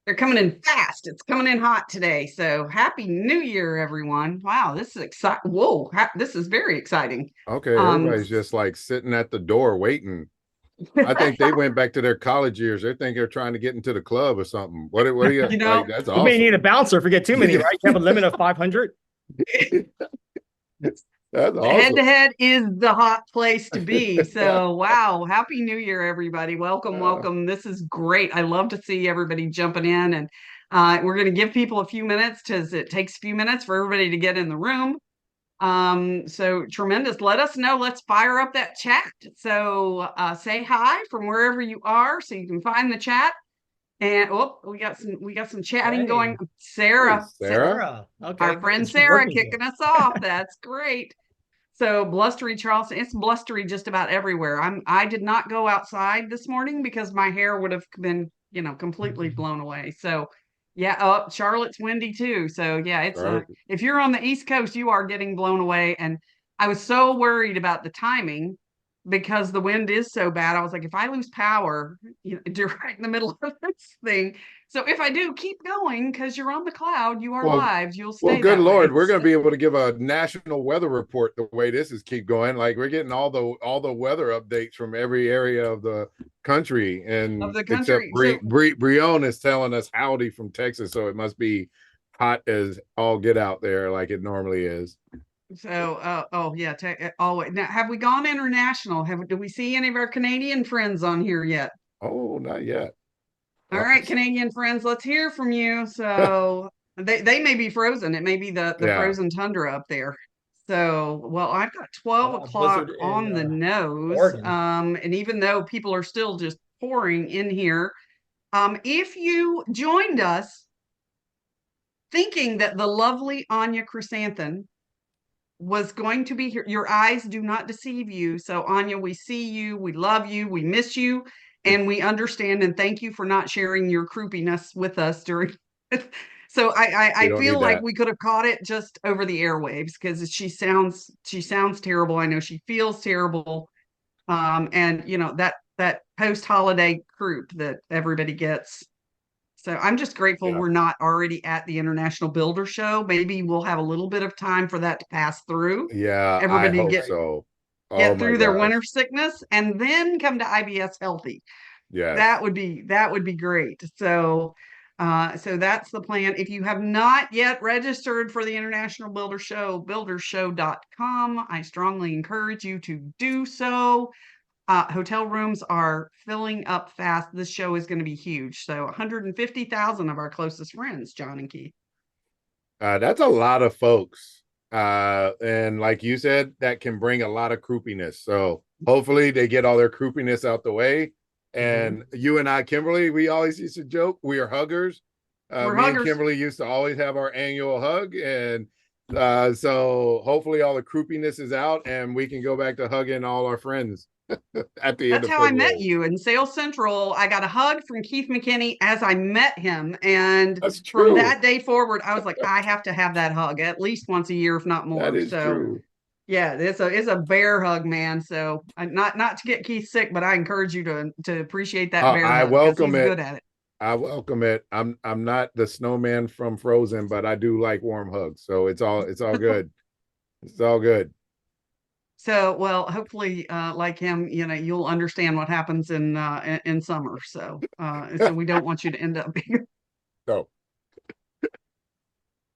They're coming in fast. It's coming in hot today. So happy New Year, everyone. Wow, this is exciting. Whoa, this is very exciting. Okay, Um, everybody's just like sitting at the door waiting. I think they went back to their college years. They think they're trying to get into the club or something. What are you you like? know, That's You may need a awesome. bouncer if you get too many, right? You have a limit of 500. That's head awesome. to head is the hot place to be. So, wow, happy New Year, everybody. Welcome, Uh, welcome. This is great. I love to see everybody jumping in. And we're going to give people a few minutes because it takes a few minutes for everybody to get in the room. So tremendous. Let us know. Let's fire up that chat. So say hi from wherever you are so you can find the chat. And oh, we got some chatting going. Hey, hey, Sarah, Sarah. Okay, our good. friend She's Sarah working here. kicking us off. That's great. So blustery Charleston, it's blustery just about everywhere. I did not go outside this morning because my hair would have been, completely blown away. So yeah, Charlotte's windy too. So yeah, it's Charlotte. if you're on the East Coast, you are getting blown away. And I was so worried about the timing because the wind is so bad. I was like, if I lose power, right in the middle of this thing. So if I do, keep going because you're on the cloud, you are Well, live, you'll well, stay good that Lord, way. we're going to be able to give a national weather report the way this is keep going. Like we're getting all the weather updates from every area of the country, Of and the except country. So Brion is telling us howdy from Texas, so it must be hot as all get out there, like it normally is. oh yeah, always. Now, have we gone international? Do we see any of our Canadian friends on here yet? Oh, not yet. All Oh, right, Canadian friends, let's hear from you. So they may be frozen. It may be the yeah. frozen tundra up there. So, well, I've got 12 Blizzard o'clock in on the nose. Oregon. And even though people are still just pouring in here, if you joined us thinking that the lovely Anya Chrysanthon was going to be here. Your eyes do not deceive you. So, Anya, we see you, we love you, we miss you, and we understand and thank you for not sharing your croupiness with us during. So We I don't feel need like that. we could have caught it just over the airwaves because she sounds terrible. I know she feels terrible. And that post holiday croup that everybody gets. So I'm just grateful Yeah. we're not already at the International Builder Show. Maybe we'll have a little bit of time for that to pass through. Yeah, I Everybody hope get so. Oh get my through their gosh. winter sickness and then come to IBS healthy. Yes. That would be great. So that's the plan. If you have not yet registered for the International Builder Show, buildershow.com, I strongly encourage you to do so. Hotel rooms are filling up fast. This show is going to be huge. So 150,000 of our closest friends, John and Keith. That's a lot of folks. And like you said, that can bring a lot of croupiness. So hopefully they get all their croupiness out the way. Mhm. And you and I, Kimberly, we always used to joke we are huggers. We're Me and huggers. Kimberly used to always have our annual hug. And so hopefully all the croupiness is out and we can go back to hugging all our friends at the end That's of how I met football. you in Sales Central. I got a hug from Keith McKinney as I met him. And That's from true. that day forward, I was like, I have to have that hug at least once a year, if not That more. is So true. yeah, it's a bear hug, man. So not to get Keith sick, but I encourage you to appreciate that bear I hug because welcome he's it. good at it. I welcome it. I'm not the snowman from Frozen, but I do like warm hugs. So it's all good. It's all good. So, well, hopefully, like him, you'll understand what happens in summer. So we don't want you to end up being. So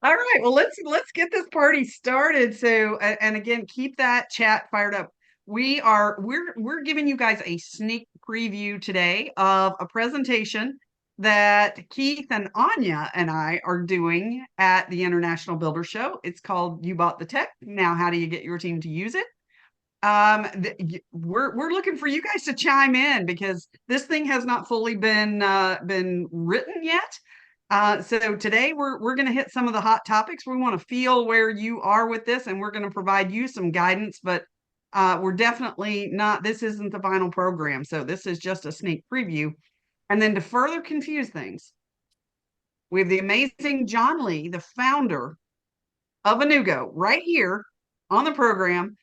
All right. Well, let's get this party started. So, and again, keep that chat fired up. We're giving you guys a sneak preview today of a presentation that Keith and Anya and I are doing at the International Builder Show. It's called "You Bought the Tech. Now, how do you get your team to use it?" We're looking for you guys to chime in because this thing has not fully been written yet. So today we're going to hit some of the hot topics. We want to feel where you are with this, and we're going to provide you some guidance. But we're definitely not. This isn't the final program, so this is just a sneak preview. And then to further confuse things, we have the amazing John Lee, the founder of Anewgo, right here on the program.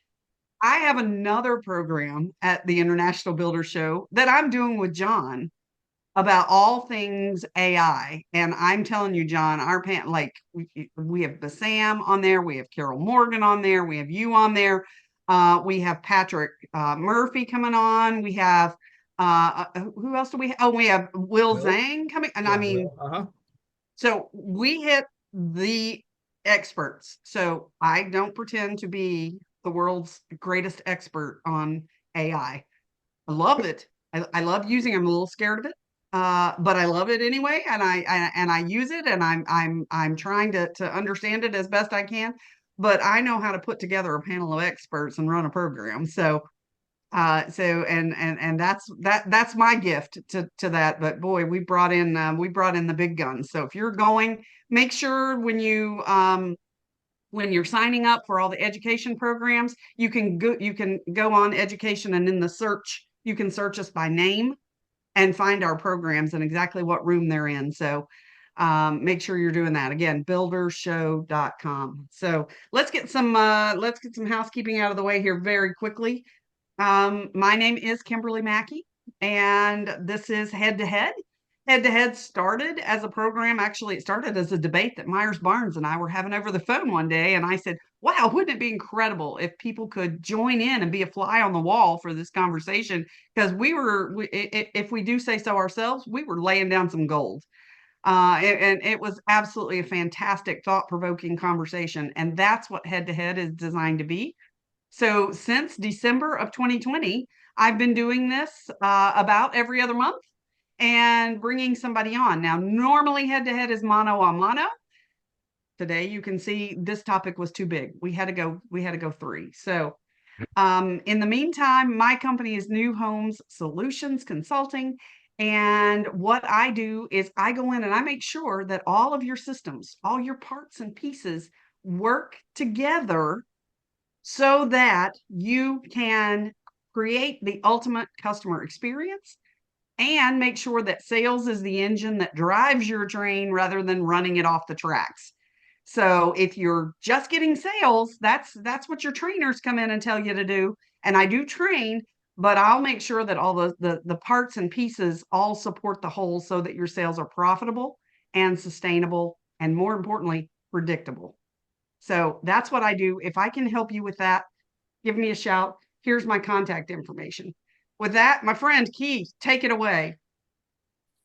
I have another program at the International Builder Show that I'm doing with John. about all things AI. And I'm telling you, John, we have Bassam on there, we have Carol Morgan on there, we have you on there, we have Patrick Murphy coming on, we have who else do we have? Oh, we have Will Zhang coming, and I mean, so we hit the experts. So I don't pretend to be the world's greatest expert on AI. I love it. I love using it. I'm a little scared of it, but I love it anyway, and I use it, and I'm trying to understand it as best I can. But I know how to put together a panel of experts and run a program. So and that's my gift to that. But boy, we brought in the big guns. So if you're going, make sure when you're signing up for all the education programs, you can go on education, and in the search, you can search us by name and find our programs and exactly what room they're in. So make sure you're doing that. Again, buildershow.com. So let's get some housekeeping out of the way here very quickly. My name is Kimberly Mackey, and this is Head to Head. Head to Head started as a program. Actually, it started as a debate that Myers Barnes and I were having over the phone one day. And I said, wow, wouldn't it be incredible if people could join in and be a fly on the wall for this conversation? Because if we do say so ourselves, we were laying down some gold. And it was absolutely a fantastic, thought-provoking conversation. And that's what Head to Head is designed to be. So since December of 2020, I've been doing this about every other month and bringing somebody on. Now, normally Head to Head is mano a mano. Today, you can see this topic was too big. We had to go 3. So in the meantime, my company is New Homes Solutions Consulting. And what I do is I go in and I make sure that all of your systems, all your parts and pieces work together so that you can create the ultimate customer experience and make sure that sales is the engine that drives your train rather than running it off the tracks. So if you're just getting sales, that's what your trainers come in and tell you to do. And I do train, but I'll make sure that all the parts and pieces all support the whole so that your sales are profitable and sustainable, and more importantly, predictable. So that's what I do. If I can help you with that, give me a shout. Here's my contact information. With that, my friend Keith, take it away.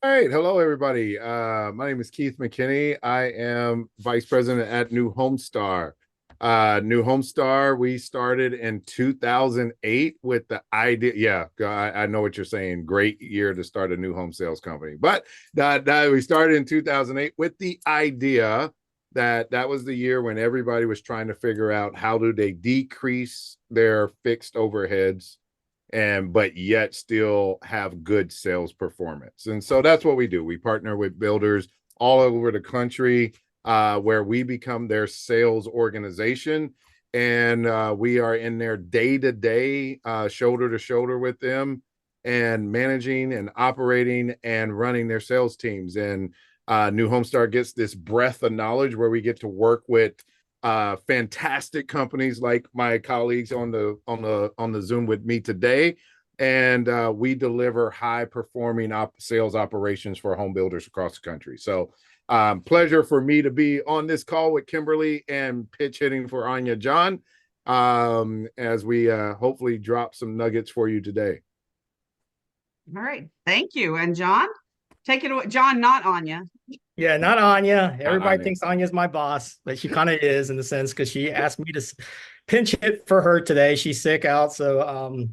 All right. Hello, everybody. My name is Keith McKinney. I am Vice President at New Homestar. New Homestar, we started in 2008 with the idea. Yeah, I know what you're saying. Great year to start a new home sales company. But we started in 2008 with the idea that was the year when everybody was trying to figure out how do they decrease their fixed overheads but yet still have good sales performance. And so that's what we do. We partner with builders all over the country where we become their sales organization. And we are in there day to day, shoulder to shoulder with them, and managing and operating and running their sales teams. And New Homestar gets this breadth of knowledge where we get to work with fantastic companies like my colleagues on the Zoom with me today, and we deliver high performing sales operations for home builders across the country. So pleasure for me to be on this call with Kimberly and pitch hitting for Anya John as we hopefully drop some nuggets for you today. All right, thank you. And John, take it away. John, not Anya. Yeah, not Anya. Everybody thinks Anya's my boss, but she kind of is in the sense because she asked me to pinch hit for her today. She's sick out. So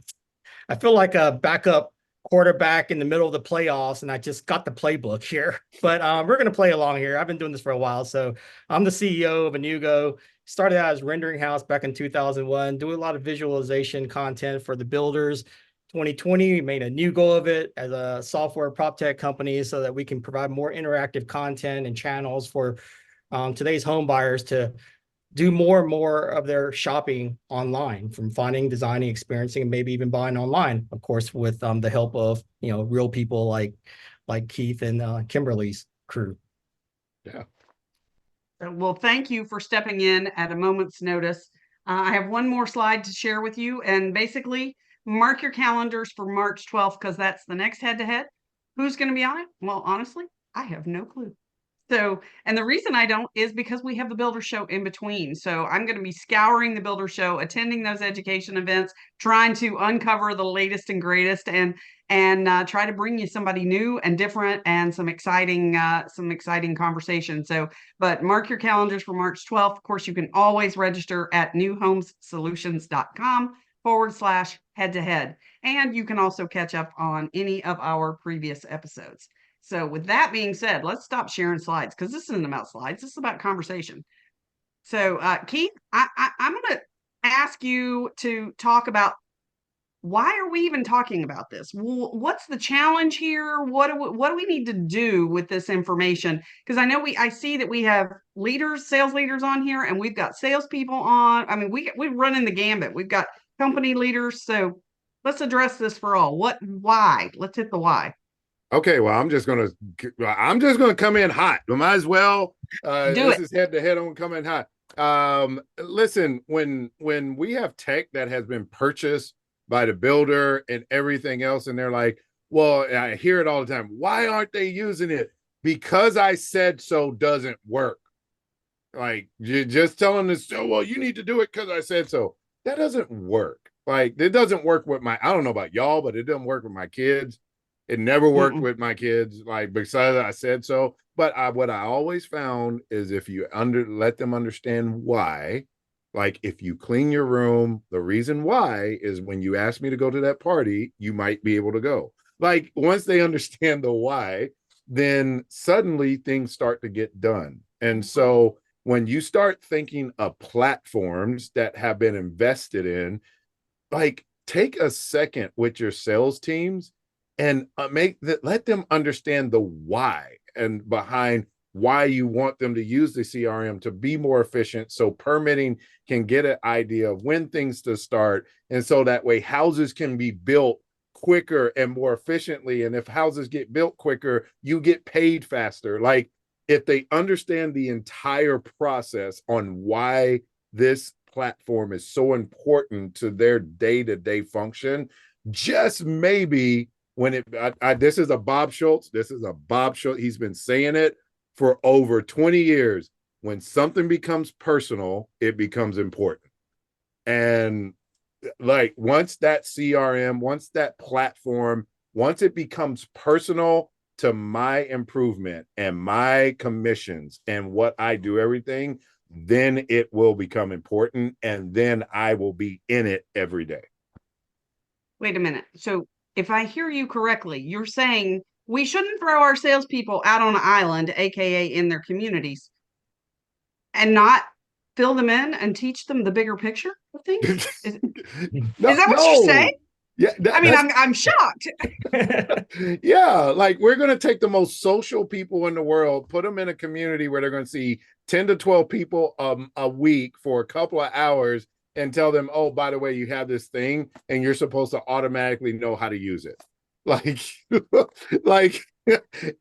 I feel like a backup quarterback in the middle of the playoffs, and I just got the playbook here. But we're going to play along here. I've been doing this for a while. So I'm the CEO of Anewgo. Started out as Rendering House back in 2001, doing a lot of visualization content for the builders. 2020, we made a new goal of it as a software prop tech company so that we can provide more interactive content and channels for today's home buyers to do more and more of their shopping online, from finding, designing, experiencing, and maybe even buying online, of course, with the help of real people like Keith and Kimberly's crew. Yeah. Well, thank you for stepping in at a moment's notice. I have one more slide to share with you, and basically mark your calendars for March 12th because that's the next head-to-head. Who's going to be on it? Well, honestly, I have no clue. So, and the reason I don't is because we have the Builder Show in between. So I'm going to be scouring the Builder Show, attending those education events, trying to uncover the latest and greatest, and try to bring you somebody new and different and some exciting conversation. So, but mark your calendars for March 12th. Of course, you can always register at newhomesolutions.com/head-to-head. And you can also catch up on any of our previous episodes. So with that being said, let's stop sharing slides, because this isn't about slides. This is about conversation. So Keith, I'm going to ask you to talk about, why are we even talking about this? What's the challenge here? What do we need to do with this information? Because I see that we have leaders, sales leaders on here, and we've got salespeople on. I mean, we're running the gambit. We've got company leaders. So let's address this for all. Why? Let's hit the why. Okay, well, I'm just gonna come in hot. We might as well. This is head to head. I'm gonna come in hot. Listen, when we have tech that has been purchased by the builder and everything else, and they're like, well, I hear it all the time. Why aren't they using it? Because I said so doesn't work. Like, you're just telling us, oh, well, you need to do it because I said so. That doesn't work. Like, it doesn't work with I don't know about y'all, but it doesn't work with my kids. It never worked with my kids, like, because I said so. But what I always found is, if you let them understand why, like, if you clean your room, the reason why is when you ask me to go to that party, you might be able to go. Like, once they understand the why, then suddenly things start to get done. And so when you start thinking of platforms that have been invested in, like, take a second with your sales teams and let them understand the why and behind why you want them to use the CRM to be more efficient, so permitting can get an idea of when things to start, and so that way houses can be built quicker and more efficiently. And if houses get built quicker, you get paid faster. Like, if they understand the entire process on why this platform is so important to their day-to-day function, just maybe when this is a Bob Schultz. He's been saying it for over 20 years. When something becomes personal, it becomes important. And like, once that CRM, once that platform, once it becomes personal to my improvement and my commissions and what I do, everything, then it will become important. And then I will be in it every day. Wait a minute. So if I hear you correctly, you're saying we shouldn't throw our salespeople out on an island, AKA in their communities, and not fill them in and teach them the bigger picture of things? Is that what you're saying? Yeah, I'm shocked. Yeah, like, we're going to take the most social people in the world, put them in a community where they're going to see 10 to 12 people a week for a couple of hours, and tell them, oh, by the way, you have this thing and you're supposed to automatically know how to use it. Like, like,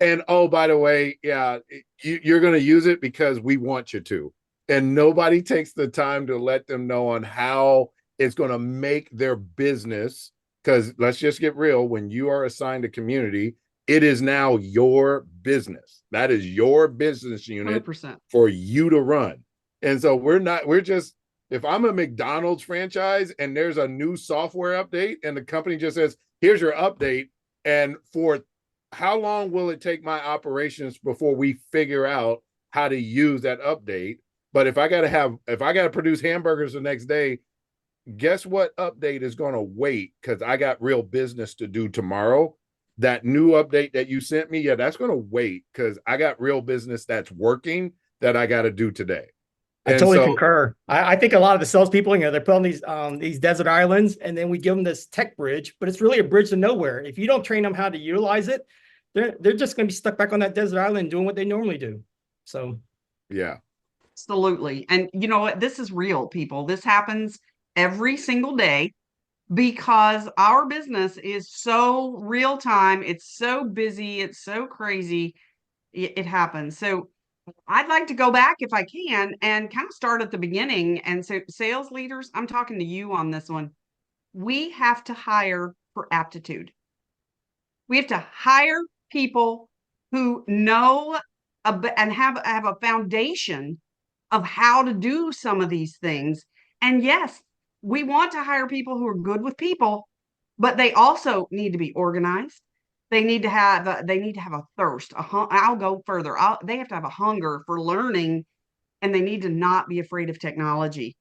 and oh, by the way, yeah, you're going to use it because we want you to. And nobody takes the time to let them know on how it's going to make their business. Because let's just get real, when you are assigned a community, it is now your business. That is your business unit 100%. For you to run. And so we're just, if I'm a McDonald's franchise and there's a new software update and the company just says, here's your update, and for how long will it take my operations before we figure out how to use that update? But if I got to produce hamburgers the next day, guess what update is going to wait? Because I got real business to do tomorrow. That new update that you sent me, yeah, that's going to wait because I got real business that's working that I got to do today. I totally concur. I think a lot of the salespeople, they're put on these desert islands, and then we give them this tech bridge, but it's really a bridge to nowhere. If you don't train them how to utilize it, they're just going to be stuck back on that desert island doing what they normally do. So, yeah, absolutely. And you know what? This is real, people. This happens every single day because our business is so real time. It's so busy. It's so crazy. It happens. So I'd like to go back, if I can, and kind of start at the beginning. And so, sales leaders, I'm talking to you on this one. We have to hire for aptitude. We have to hire people who know and have a foundation of how to do some of these things. And yes, we want to hire people who are good with people, but they also need to be organized. They need to have a thirst. I'll go further. They have to have a hunger for learning, and they need to not be afraid of technology.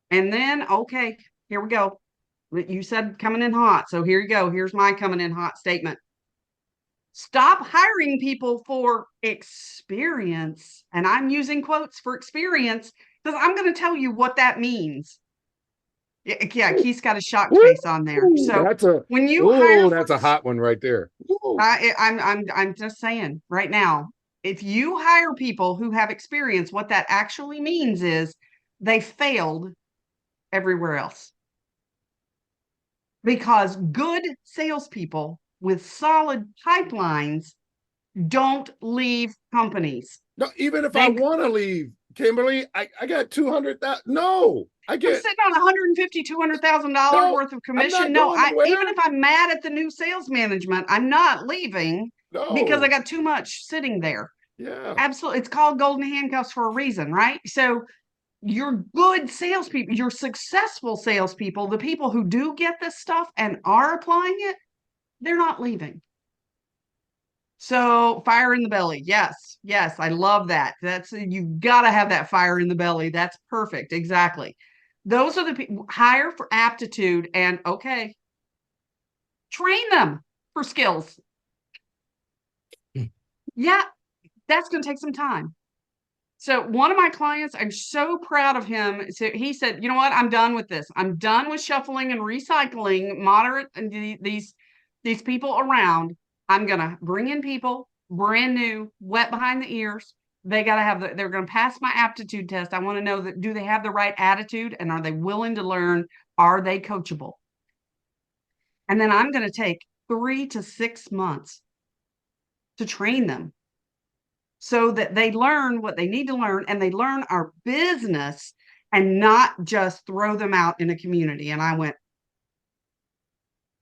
And then, okay, here we go. You said coming in hot. So here you go. Here's my coming in hot statement. Stop hiring people for experience. And I'm using quotes for experience because I'm going to tell you what that means. Yeah, Keith's got a shocked face on there. So when you hire, that's a hot one right there. I'm just saying right now, if you hire people who have experience, what that actually means is they failed everywhere else. Because good salespeople with solid pipelines don't leave companies. No, even if I want to leave, Kimberly, I got 200,000. No, I'm sitting on $150,000, $200,000 worth of commission. No, even if I'm mad at the new sales management, I'm not leaving because I got too much sitting there. Yeah, absolutely. It's called golden handcuffs for a reason, right? So your good salespeople, your successful salespeople, the people who do get this stuff and are applying it, they're not leaving. So fire in the belly. Yes. Yes. I love that. You've got to have that fire in the belly. That's perfect. Exactly. Those are the people. Hire for aptitude and okay. Train them for skills. Yeah. That's going to take some time. So one of my clients, I'm so proud of him. So he said, you know what? I'm done with this. I'm done with shuffling and recycling moderate and these people around. I'm going to bring in people brand new, wet behind the ears. They got to have they're going to pass my aptitude test. I want to know that, do they have the right attitude and are they willing to learn? Are they coachable? And then I'm going to take 3 to 6 months to train them so that they learn what they need to learn and they learn our business and not just throw them out in a community. And I went,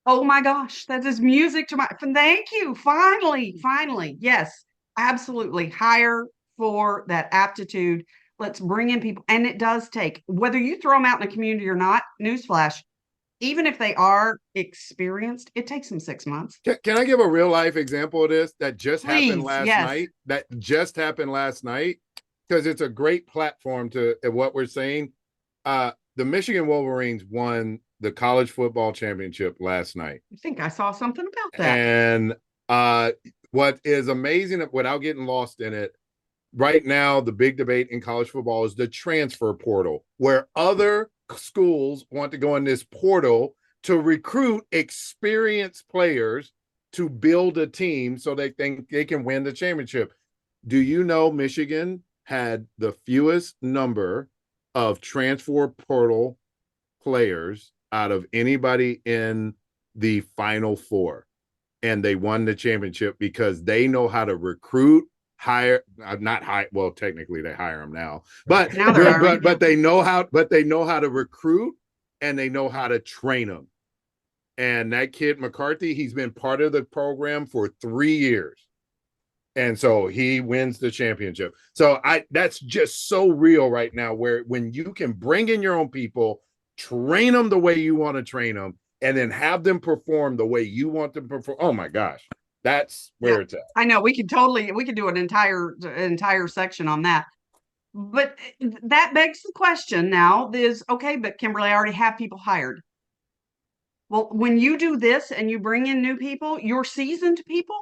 oh my gosh, that is music to my, thank you. Finally. Yes, absolutely. Hire for that aptitude. Let's bring in people. And it does take, whether you throw them out in a community or not, newsflash, even if they are experienced, it takes them 6 months. Can I give a real life example of this that just happened last night? That just happened last night because it's a great platform to what we're saying. The Michigan Wolverines won the college football championship last night. I think I saw something about that. And what is amazing, without getting lost in it, right now the big debate in college football is the transfer portal, where other schools want to go in this portal to recruit experienced players to build a team so they think they can win the championship. Do you know Michigan had the fewest number of transfer portal players out of anybody in the Final Four? And they won the championship because they know how to recruit, well, technically they hire them now, but they know how to recruit and they know how to train them. And that kid McCarthy, he's been part of the program for 3 years. And so he wins the championship. So that's just so real right now, where when you can bring in your own people, train them the way you want to train them, and then have them perform the way you want them to perform. Oh my gosh. That's where it's at. I know we could do an entire section on that. But that begs the question now is, okay, but Kimberly, I already have people hired. Well, when you do this and you bring in new people, your seasoned people,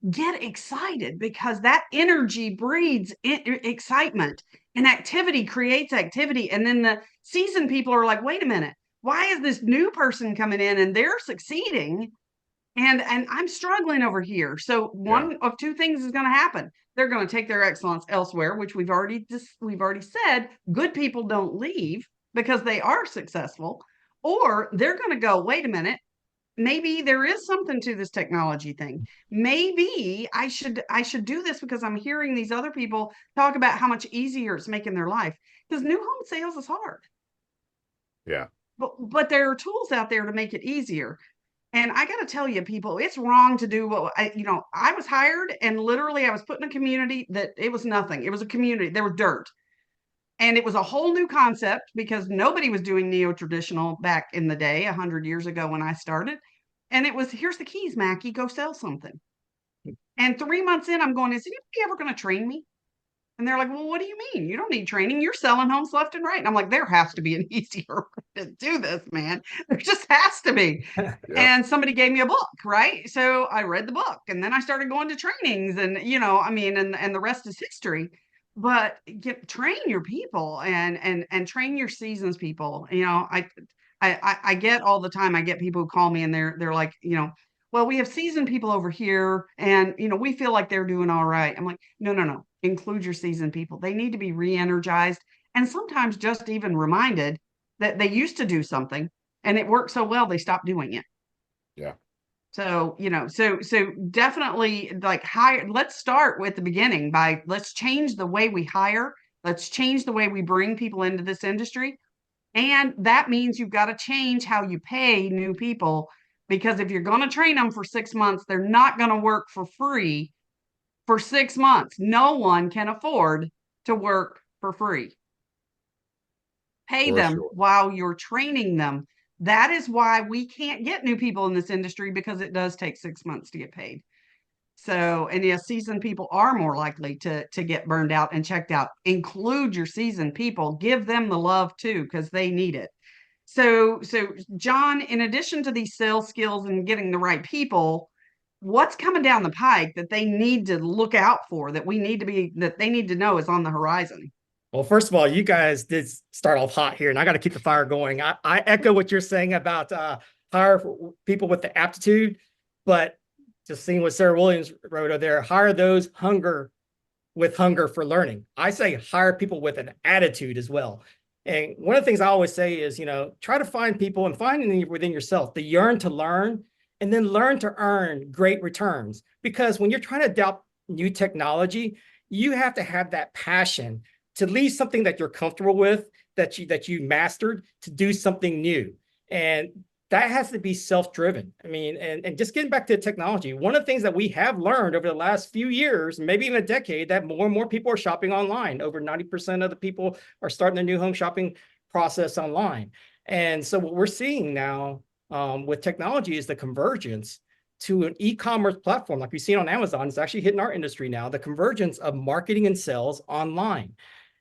get excited because that energy breeds excitement and activity creates activity. And then the seasoned people are like, wait a minute, why is this new person coming in and they're succeeding? And I'm struggling over here. So one of two things is going to happen. They're going to take their excellence elsewhere, which we've already said. Good people don't leave because they are successful, or they're going to go, wait a minute, maybe there is something to this technology thing. Maybe I should do this because I'm hearing these other people talk about how much easier it's making their life, because new home sales is hard. Yeah. But there are tools out there to make it easier. And I got to tell you, people, it's wrong to do what I was hired, and literally I was put in a community that it was nothing. It was a community. There was dirt. And it was a whole new concept because nobody was doing neo-traditional back in the day, 100 years ago when I started. And it was, here's the keys, Mackie, go sell something. And 3 months in, I'm going, is anybody ever going to train me? And they're like, well, what do you mean? You don't need training. You're selling homes left and right. And I'm like, there has to be an easier way to do this, man. There just has to be. Yeah. And somebody gave me a book, right? So I read the book, and then I started going to trainings, and and the rest is history. But train your people and train your seasons people. I get all the time. I get people who call me and they're like, well, we have seasoned people over here, and we feel like they're doing all right. I'm like, no, no, no. Include your seasoned people. They need to be re-energized, and sometimes just even reminded that they used to do something and it worked so well they stopped doing it. Yeah. So, so definitely, like, hire. Let's start with the beginning by let's change the way we hire. Let's change the way we bring people into this industry. And that means you've got to change how you pay new people, because if you're going to train them for 6 months, they're not going to work for free for 6 months. No one can afford to work for free. Pay For them sure. while you're training them. That is why we can't get new people in this industry, because it does take 6 months to get paid. So, and yes, seasoned people are more likely to get burned out and checked out. Include your seasoned people, give them the love too, because they need it. So John, in addition to these sales skills and getting the right people, what's coming down the pike that they need to look out for, that they need to know is on the horizon? Well, first of all, you guys did start off hot here, and I got to keep the fire going. I echo what you're saying about hire people with the aptitude, but just seeing what Sarah Williams wrote over there, hire those with hunger for learning. I say hire people with an attitude as well. And one of the things I always say is, try to find people and find within yourself the yearn to learn, and then learn to earn great returns. Because when you're trying to adopt new technology, you have to have that passion to leave something that you're comfortable with, that you mastered, to do something new. And that has to be self-driven. I mean, and just getting back to technology, one of the things that we have learned over the last few years, maybe even a decade, that more and more people are shopping online. Over 90% of the people are starting their new home shopping process online. And so what we're seeing now with technology is the convergence to an e-commerce platform like we've seen on Amazon. It's actually hitting our industry now, the convergence of marketing and sales online.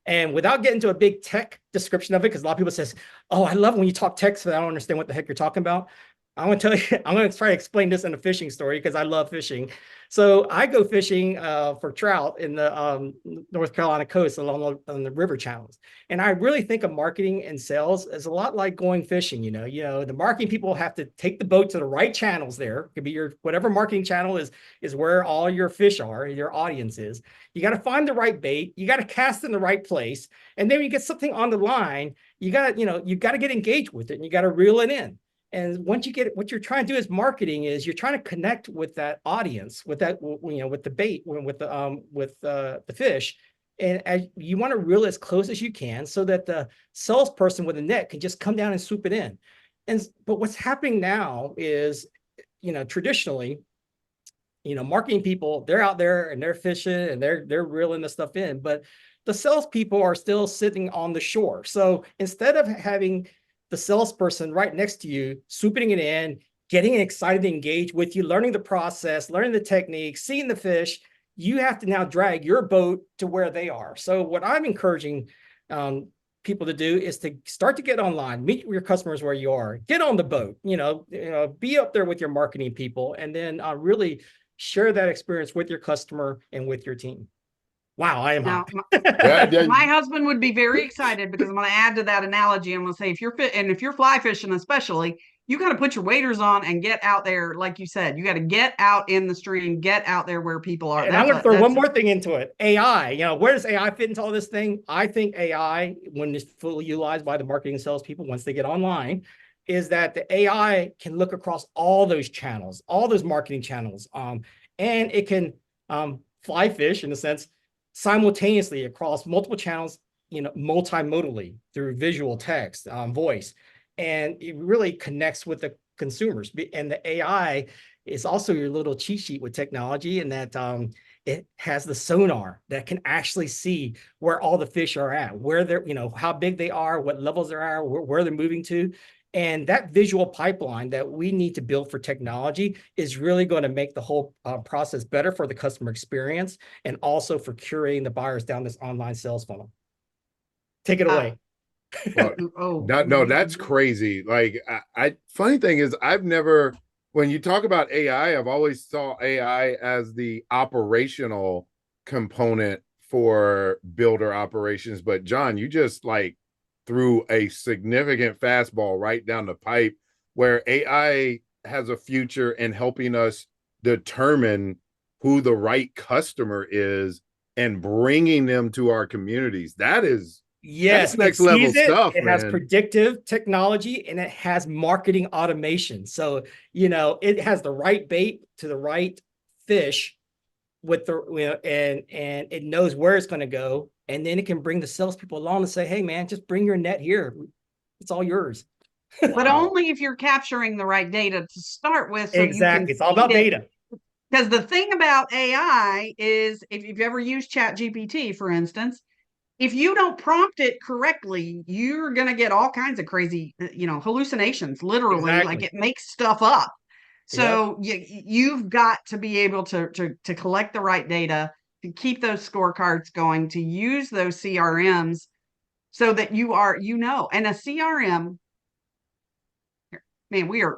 And without getting to a big tech description of it, because a lot of people says, oh, I love when you talk tech, so I don't understand what the heck you're talking about. I'm going to tell you, I'm going to try to explain this in a fishing story, because I love fishing. So I go fishing for trout in the North Carolina coast along the river channels. And I really think of marketing and sales as a lot like going fishing. The marketing people have to take the boat to the right channels there. It could be your, whatever marketing channel is where all your fish are, your audience is. You got to find the right bait. You got to cast in the right place. And then when you get something on the line, you got to get engaged with it, and you got to reel it in. And once you get it, what you're trying to do as marketing is you're trying to connect with that audience, with that, with the bait, with the fish. And you want to reel as close as you can, so that the salesperson with a net can just come down and swoop it in. But what's happening now is, traditionally, marketing people, they're out there and they're fishing and they're reeling the stuff in, but the salespeople are still sitting on the shore. So instead of having the salesperson right next to you, swooping it in, getting excited to engage with you, learning the process, learning the technique, seeing the fish, you have to now drag your boat to where they are. So what I'm encouraging people to do is to start to get online, meet your customers where you are, get on the boat, be up there with your marketing people, and then really share that experience with your customer and with your team. Wow, I am Now, hot. my husband would be very excited, because I'm going to add to that analogy. I'm going to say, if you're fly fishing, especially, you got to put your waders on and get out there. Like you said, you got to get out in the stream, get out there where people are. And I'm going to throw one more thing into it. AI, where does AI fit into all this thing? I think AI, when it's fully utilized by the marketing and sales people, once they get online, is that the AI can look across all those channels, all those marketing channels, and it can fly fish, in a sense, simultaneously across multiple channels, multimodally through visual, text, voice. And it really connects with consumers. And the AI is also your little cheat sheet with technology, and that it has the sonar that can actually see where all the fish are at, where they're, how big they are, what levels they are, where they're moving to. And that visual pipeline that we need to build for technology is really going to make the whole process better for the customer experience, and also for curating the buyers down this online sales funnel. Take it away. Well, no, that's crazy. Like, funny thing is, when you talk about AI, I've always saw AI as the operational component for builder operations. But John, you just like threw a significant fastball right down the pipe, where AI has a future in helping us determine who the right customer is and bringing them to our communities. That's next level stuff. It has predictive technology, and it has marketing automation. So, it has the right bait to the right fish with the, and it knows where it's going to go. And then it can bring the salespeople along and say, hey man, just bring your net here. It's all yours. But only if you're capturing the right data to start with. So exactly. It's all about data. Because the thing about AI is, if you've ever used ChatGPT, for instance, if you don't prompt it correctly, you're going to get all kinds of crazy, hallucinations, literally. Exactly. Like, it makes stuff up. So you've got to be able to collect the right data, to keep those scorecards going, to use those CRMs so that and a CRM, man, we're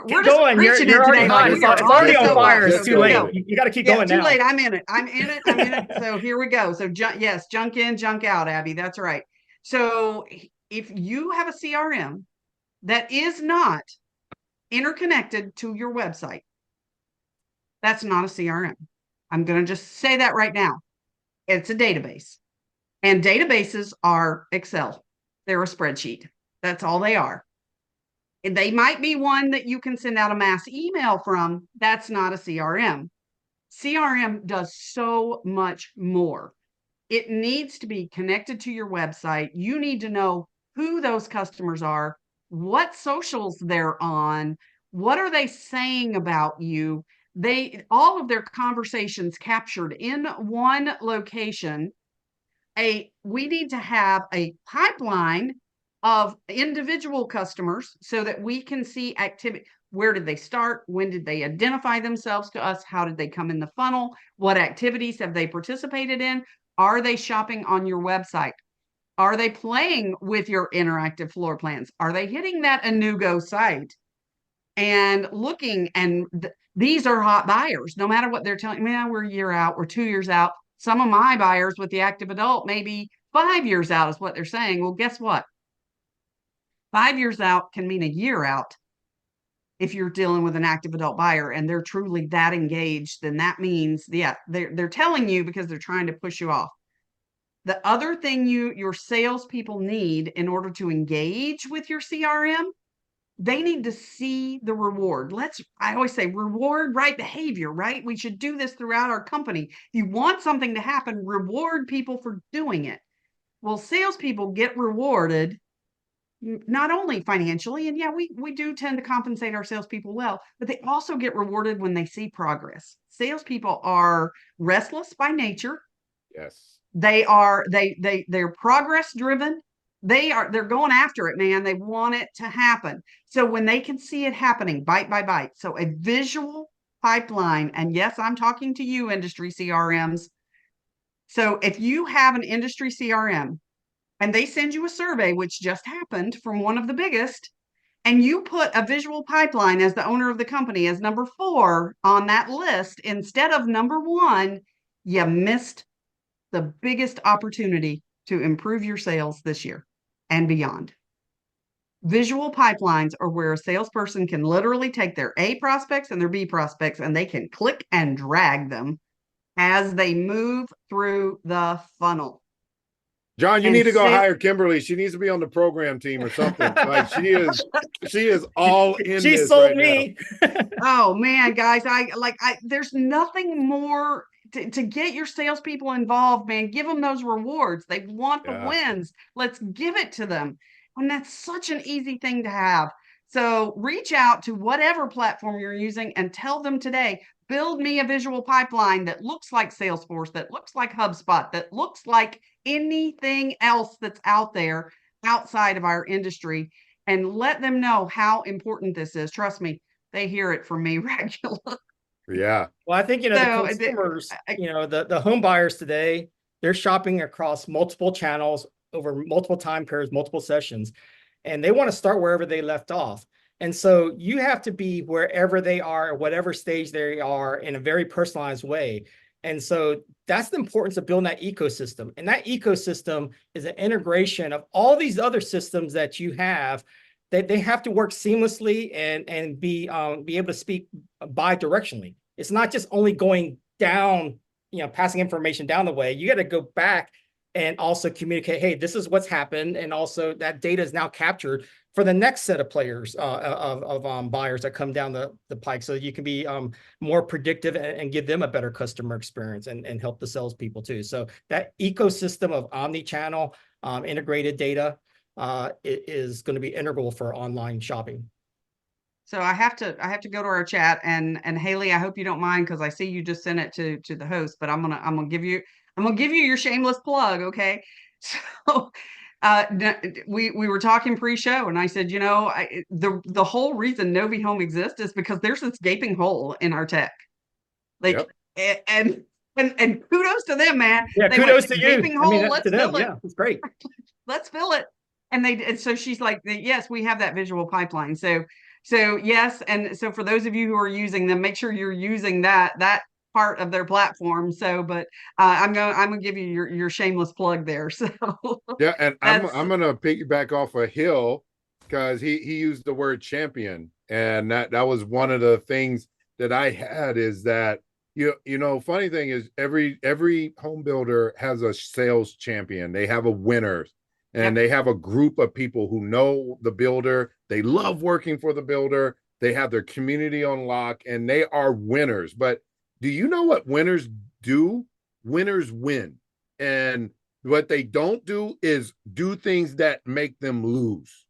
just going. preaching you're it already today. hot. It's already on fire. It's too late. You got to keep going too now. Late. I'm in it. So here we go. So yes, junk in, junk out, Abby. That's right. So if you have a CRM that is not interconnected to your website, that's not a CRM. I'm going to just say that right now. It's a database, and databases are Excel. They're a spreadsheet. That's all they are. They might be one that you can send out a mass email from. That's not a CRM. CRM does so much more. It needs to be connected to your website. You need to know who those customers are, what socials they're on, what are they saying about you. All of their conversations captured in one location. We need to have a pipeline of individual customers so that we can see activity. Where did they start? When did they identify themselves to us? How did they come in the funnel? What activities have they participated in? Are they shopping on your website? Are they playing with your interactive floor plans? Are they hitting that Anewgo site and looking? And these are hot buyers, no matter what they're telling me. We're a year out, we're 2 years out. Some of my buyers with the active adult, maybe 5 years out is what they're saying. Well, guess what? 5 years out can mean a year out. If you're dealing with an active adult buyer and they're truly that engaged, then that means, they're telling you because they're trying to push you off. The other thing your salespeople need in order to engage with your CRM, they need to see the reward. I always say reward right behavior, right? We should do this throughout our company. If you want something to happen, reward people for doing it. Well, salespeople get rewarded not only financially, and we do tend to compensate our salespeople well, but they also get rewarded when they see progress. Salespeople are restless by nature. Yes. They're progress driven. They're going after it, man. They want it to happen. So when they can see it happening bite by bite, so a visual pipeline, and yes, I'm talking to you, industry CRMs. So if you have an industry CRM and they send you a survey, which just happened from one of the biggest, and you put a visual pipeline as the owner of the company as number 4 on that list instead of number 1, you missed the biggest opportunity to improve your sales this year and beyond. Visual pipelines are where a salesperson can literally take their A prospects and their B prospects, and they can click and drag them as they move through the funnel. John, you need to go hire Kimberly. She needs to be on the program team or something. Like, she is all in. She this sold right me. Oh man, guys, there's nothing more to get your salespeople involved, man. Give them those rewards. They want the wins. Let's give it to them. And that's such an easy thing to have. So reach out to whatever platform you're using and tell them today, build me a visual pipeline that looks like Salesforce, that looks like HubSpot, that looks like anything else that's out there outside of our industry, and let them know how important this is. Trust me, they hear it from me regularly. Yeah. Well, I think, the So, consumers, the home buyers today, they're shopping across multiple channels over multiple time periods, multiple sessions, and they want to start wherever they left off. And so you have to be wherever they are, whatever stage they are, in a very personalized way. And so that's the importance of building that ecosystem. And that ecosystem is an integration of all these other systems that you have, that they have to work seamlessly and be able to speak bi-directionally. It's not just only going down, passing information down the way. You got to go back and also communicate, hey, this is what's happened. And also that data is now captured for the next set of players of buyers that come down the pike, so that you can be more predictive and give them a better customer experience, and help the salespeople too. So that ecosystem of omni-channel integrated data is going to be integral for online shopping. So I have to go to our chat, and Haley, I hope you don't mind, because I see you just sent it to the host, but I'm gonna give you your shameless plug, okay? So we were talking pre-show, and I said, the whole reason Novi Home exists is because there's this gaping hole in our tech. Like, yep. and kudos to them, man. Yeah, they kudos to you. Gaping hole, let's fill it. Yeah, it's great. Let's fill it. And so she's like, yes, we have that visual pipeline. So yes, and so for those of you who are using them, make sure you're using that part of their platform. So, but I'm gonna give you your shameless plug there. So yeah, and I'm gonna piggyback off of Hill, because he used the word champion, and that was one of the things that I had, is that funny thing is, every home builder has a sales champion. They have a winner. And they have a group of people who know the builder. They love working for the builder. They have their community on lock, and they are winners. But do you know what winners do? Winners win. And what they don't do is do things that make them lose.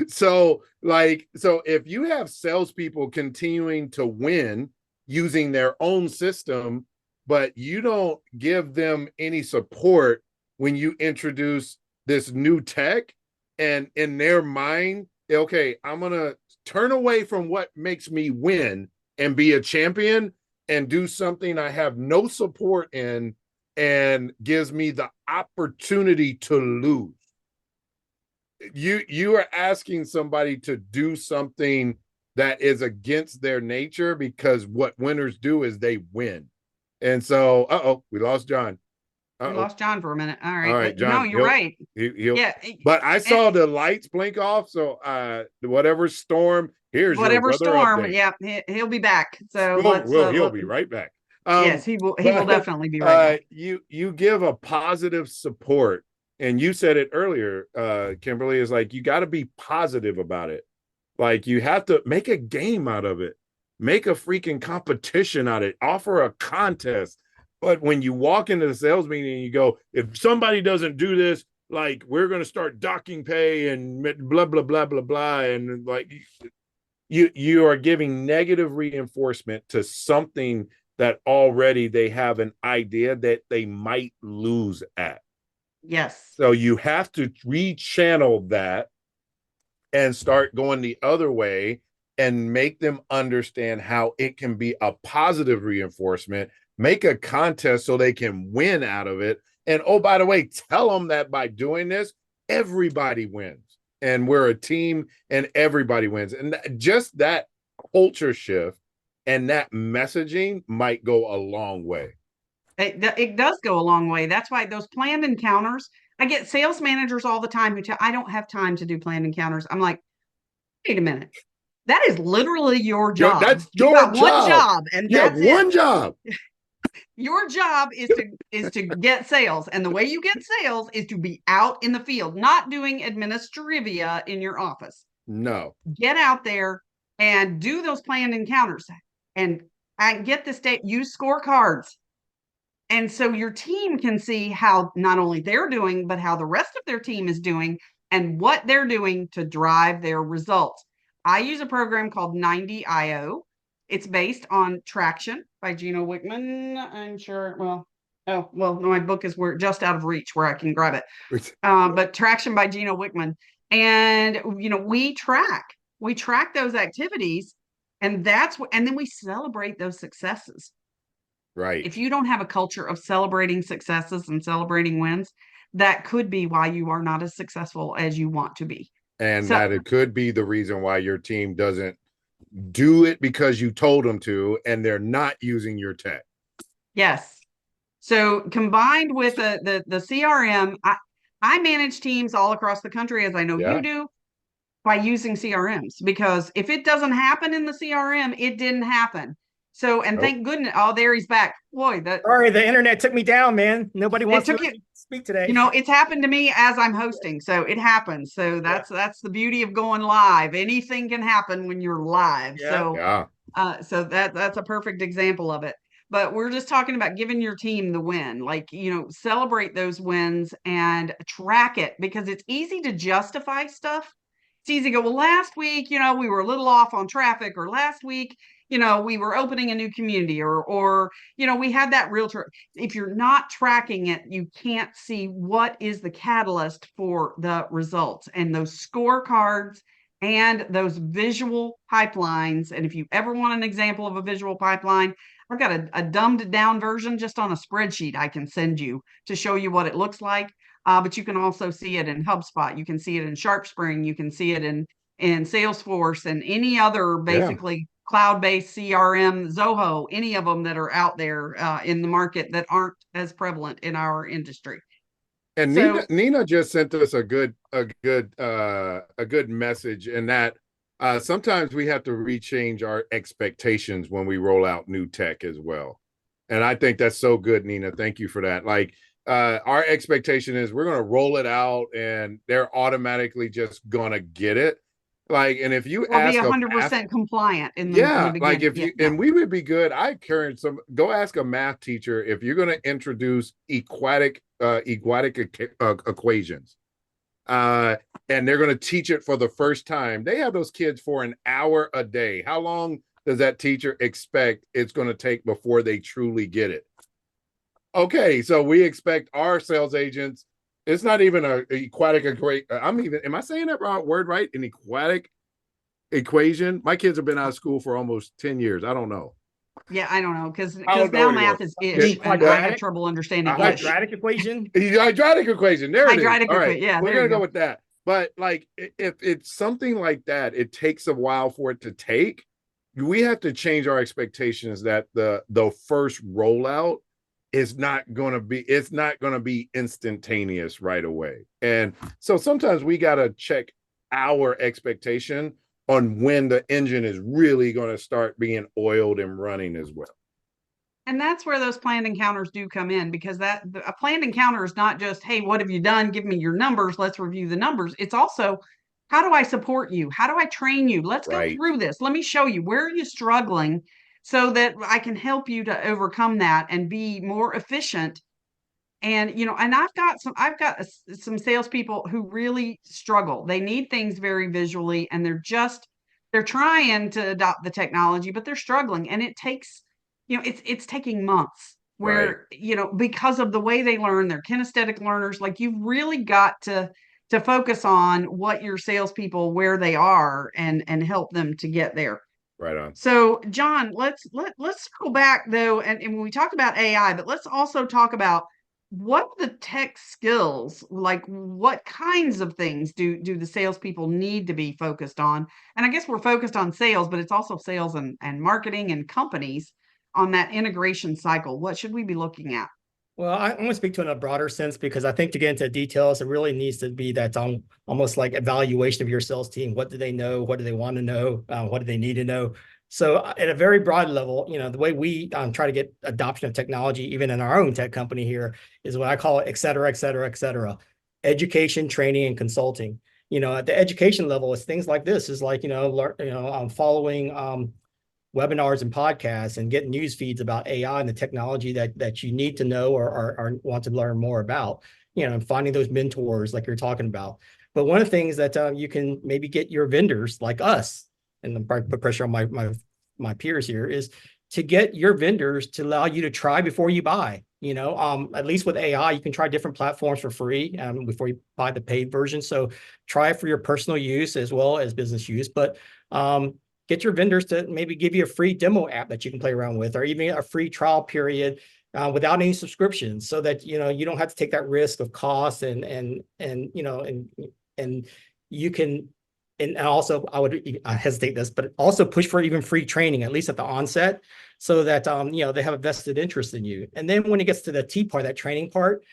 So if you have salespeople continuing to win using their own system, but you don't give them any support when you introduce this new tech, and in their mind, okay, I'm gonna turn away from what makes me win and be a champion and do something I have no support in and gives me the opportunity to lose. You are asking somebody to do something that is against their nature, because what winners do is they win. And so, we lost John. We lost John for a minute. All right, John. No, you're right. Yeah, but I saw the lights blink off. So whatever storm, whatever storm. Yeah, he'll be back. So he'll be right back. Yes, he will. He will definitely be right back. You give a positive support, and you said it earlier, Kimberly, is like, you got to be positive about it. Like, you have to make a game out of it, make a freaking competition out of it, offer a contest. But when you walk into the sales meeting and you go, if somebody doesn't do this, like, we're going to start docking pay and blah, blah, blah, blah, blah. And like, you are giving negative reinforcement to something that already they have an idea that they might lose at. Yes. So you have to rechannel that and start going the other way and make them understand how it can be a positive reinforcement. Make a contest so they can win out of it. And oh, by the way, tell them that by doing this, everybody wins. And we're a team and everybody wins. And just that culture shift and that messaging might go a long way. It does go a long way. That's why those planned encounters, I get sales managers all the time who tell, I don't have time to do planned encounters. I'm like, wait a minute. That is literally your job. That's your job. One job, and that's one job. Your job is to get sales, and the way you get sales is to be out in the field, not doing administrivia in your office. No. Get out there and do those planned encounters, and get this date. Use scorecards, and so your team can see how not only they're doing, but how the rest of their team is doing, and what they're doing to drive their results. I use a program called 90IO. It's based on Traction by Gino Wickman. I'm sure, well, oh, well, my book is just out of reach where I can grab it. But Traction by Gino Wickman. And, we track those activities, and then we celebrate those successes. Right. If you don't have a culture of celebrating successes and celebrating wins, that could be why you are not as successful as you want to be. And that it could be the reason why your team doesn't do it because you told them to, and they're not using your tech. Yes. So combined with the CRM, I manage teams all across the country, as I know you do, by using CRMs, because if it doesn't happen in the CRM, it didn't happen. So, and thank goodness, there he's back. Boy, sorry, the internet took me down, man. Nobody wants to speak today. It's happened to me as I'm hosting, so it happens. So that's the beauty of going live. Anything can happen when you're live. So that's a perfect example of it. But we're just talking about giving your team the win, like, celebrate those wins and track it, because it's easy to justify stuff. It's easy to go, well, last week, we were a little off on traffic, or last week, we were opening a new community, or we had that realtor. If you're not tracking it, you can't see what is the catalyst for the results, and those scorecards and those visual pipelines. And if you ever want an example of a visual pipeline, I've got a dumbed down version just on a spreadsheet I can send you to show you what it looks like. But you can also see it in HubSpot. You can see it in SharpSpring. You can see it in Salesforce and any other basically cloud-based CRM, Zoho, any of them that are out there in the market that aren't as prevalent in our industry. And Nina just sent us a good message in that sometimes we have to rechange our expectations when we roll out new tech as well. And I think that's so good, Nina. Thank you for that. Like, our expectation is we're going to roll it out and they're automatically just going to get it. Like, and if you ask, be 100% compliant in the beginning. Like if you, and we would be good. I encourage go ask a math teacher if you're going to introduce equatic equations, and they're going to teach it for the first time. They have those kids for an hour a day. How long does that teacher expect it's going to take before they truly get it? Okay, so we expect our sales agents. It's not even an equatic equation. Am I saying that word right? An equatic equation. My kids have been out of school for almost 10 years. I don't know. Yeah, I don't know, because now math is ish. I have trouble understanding quadratic equation. Hydraulic equation. There it is. All right, yeah, we're gonna go with that. But like, if it's something like that, it takes a while for it to take. We have to change our expectations that the first rollout is not going to be instantaneous right away. And so sometimes we got to check our expectation on when the engine is really going to start being oiled and running as well. And that's where those planned encounters do come in, because a planned encounter is not just, hey, what have you done? Give me your numbers. Let's review the numbers. It's also, how do I support you? How do I train you? Let's go through this. Let me show you, where are you struggling, so that I can help you to overcome that and be more efficient. And, and I've got some salespeople who really struggle. They need things very visually, and they're trying to adopt the technology, but they're struggling. And it takes, it's taking months where, because of the way they learn, they're kinesthetic learners. Like, you've really got to focus on what your salespeople, where they are, and help them to get there. Right on. So, John, let's go back though, and when we talk about AI, but let's also talk about what the tech skills, like what kinds of things do the salespeople need to be focused on? And I guess we're focused on sales, but it's also sales and marketing and companies on that integration cycle. What should we be looking at? Well, I want to speak to it in a broader sense, because I think to get into details, it really needs to be that almost like evaluation of your sales team. What do they know? What do they want to know? What do they need to know? So at a very broad level, the way we try to get adoption of technology, even in our own tech company here, is what I call it, et cetera, et cetera, et cetera. Education, training, and consulting. At the education level, it's things like this. Is like, following webinars and podcasts and getting news feeds about AI and the technology that you need to know or want to learn more about, and finding those mentors like you're talking about. But one of the things that you can maybe get your vendors like us and I'm put pressure on my peers here, is to get your vendors to allow you to try before you buy. At least with AI, you can try different platforms for free before you buy the paid version. So try it for your personal use as well as business use. But get your vendors to maybe give you a free demo app that you can play around with, or even a free trial period without any subscriptions, so that you don't have to take that risk of cost and you can. And also, I hesitate this, but also push for even free training, at least at the onset, so that they have a vested interest in you. And then when it gets to the T part, that training part,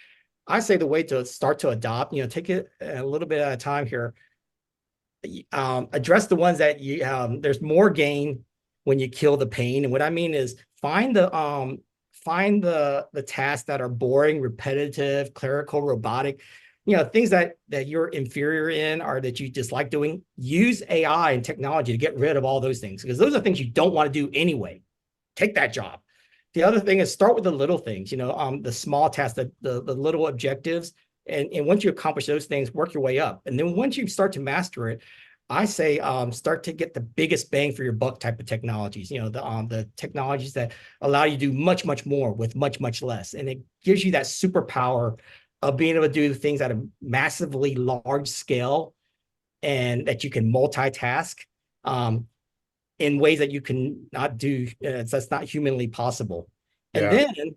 I say the way to start to adopt, take it a little bit at a time here. Address the ones that there's more gain when you kill the pain. And what I mean is find the tasks that are boring, repetitive, clerical, robotic, things that you're inferior in or that you dislike doing. Use AI and technology to get rid of all those things, because those are things you don't want to do anyway. Take that job. The other thing is start with the little things, the small tasks, the little objectives. And once you accomplish those things, work your way up. And then once you start to master it, I say start to get the biggest bang for your buck type of technologies, the technologies that allow you to do much, much more with much, much less. And it gives you that superpower of being able to do things at a massively large scale, and that you can multitask in ways that you can not do. That's not humanly possible. And then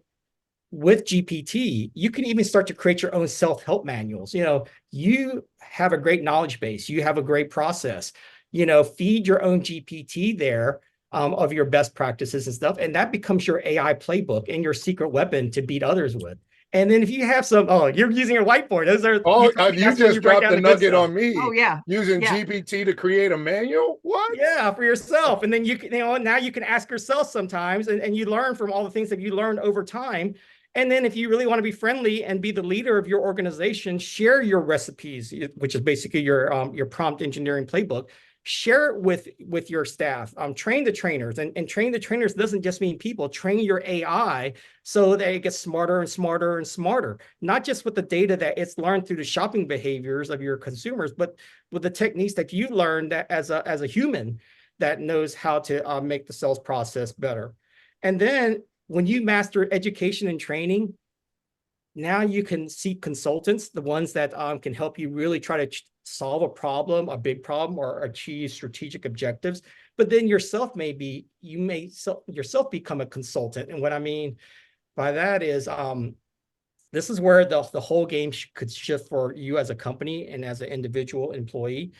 with GPT, you can even start to create your own self-help manuals. You have a great knowledge base. You have a great process. Feed your own GPT there of your best practices and stuff. And that becomes your AI playbook and your secret weapon to beat others with. And then if you have you're using your whiteboard. Those are you just dropped the nugget on me. Oh yeah, using GPT to create a manual. What? Yeah, for yourself. And then you can, now you can ask yourself sometimes, and you learn from all the things that you learned over time. And then if you really want to be friendly and be the leader of your organization, share your recipes, which is basically your prompt engineering playbook. Share it with your staff. Train the trainers, and train the trainers doesn't just mean people. Train your AI so that it gets smarter and smarter and smarter, not just with the data that it's learned through the shopping behaviors of your consumers, but with the techniques that you learned that as a human that knows how to make the sales process better. And then when you master education and training, now you can seek consultants, the ones that can help you really try to solve a problem, a big problem, or achieve strategic objectives. But then yourself you may yourself become a consultant. And what I mean by that is this is where the whole game could shift for you as a company and as an individual employee.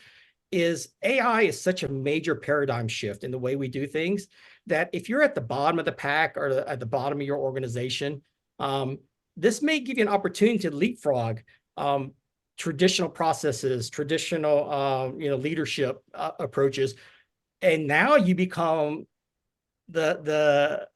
Is AI is such a major paradigm shift in the way we do things, that if you're at the bottom of the pack or at the bottom of your organization, this may give you an opportunity to leapfrog traditional processes, traditional leadership approaches, and now you become the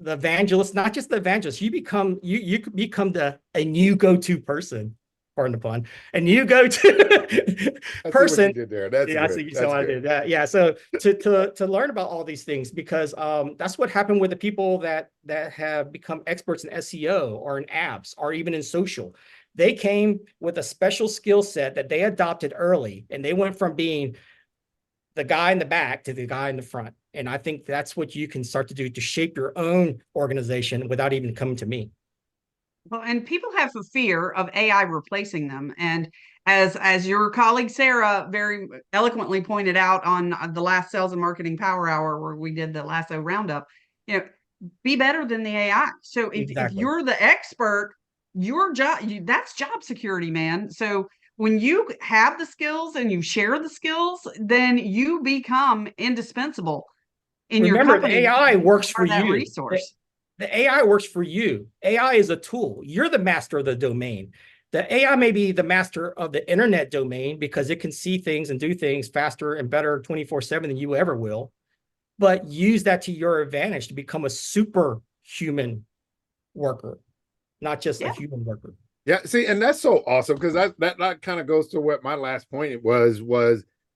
evangelist, not just the evangelist. You become a new go-to person. Pardon the pun. A new go-to person. You did there. That's yeah, good. I see what I did. Yeah. So to learn about all these things, because that's what happened with the people that have become experts in SEO or in apps or even in social. They came with a special skill set that they adopted early, and they went from being the guy in the back to the guy in the front. And I think that's what you can start to do to shape your own organization without even coming to me. Well, and people have a fear of AI replacing them. And as your colleague Sarah very eloquently pointed out on the last Sales and Marketing Power Hour, where we did the Lasso Roundup, be better than the AI. So if you're the expert, your job, that's job security, man. So when you have the skills and you share the skills, then you become indispensable in your company. The AI works for that you. Resource. The AI works for you. AI is a tool. You're the master of the domain. The AI may be the master of the internet domain because it can see things and do things faster and better 24/7 than you ever will. But use that to your advantage to become a superhuman worker, not just a human worker. Yeah, see, and that's so awesome, because that kind of goes to what my last point was